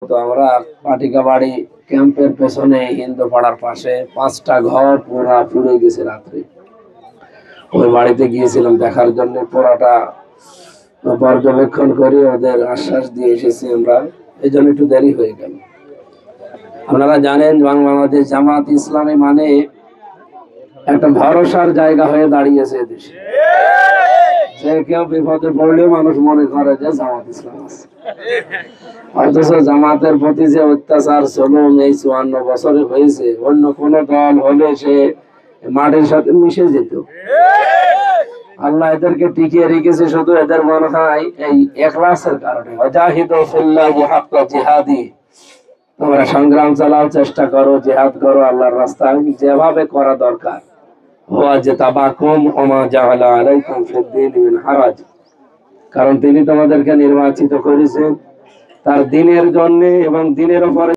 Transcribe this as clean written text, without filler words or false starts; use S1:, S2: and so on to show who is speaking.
S1: তো আমরা পাটিকা বাড়ি ক্যাম্পের পেছনে হিন্দু পাড়ার পাশে 5টা ঘর পুরা পুড়ে গেছে রাত্রে। ওই বাড়িতে গিয়েছিলাম দেখার জন্য, পুরাটা পর্যবেক্ষণ করে ওদের আশ্বাস দিয়ে এসেছি আমরা, এই জন্য একটু দেরি হয়ে গেল। আপনারা জানেন বাংলাদেশ জামাত ইসলামী মানে একটা ভরসার জায়গা হয়ে দাঁড়িয়েছে দেশে। যে কেউ বিপদে পড়লে মানুষ মনে করে যে জামাত ইসলাম আছে, অথচ জামাতের প্রতি যে অত্যাচার জুলুম এই 54 বছরে হয়েছে, অন্য কোন দল হলে সে মাটির সাথে মিশে যেত। আল্লাহ এদেরকে টিকিয়ে রেখেছে শুধু এদের মনে হয় এই ইখলাসের কারণে। ওয়াজাহিদু ফিল্লাহি হাক্কা জিহাদি, তোমরা সংগ্রাম চালাও, চেষ্টা করো, জিহাদ করো আল্লাহর রাস্তায় যেভাবে করা দরকার। হুয়া জিতাবাকুম ওয়া মা জাআলা আলাইকুম ফিদ-দীন মিন হারাজ, কারণ তিনি তোমাদেরকে নির্বাচিত করেছেন তার দ্বীনের জন্য এবং দ্বীনের উপরে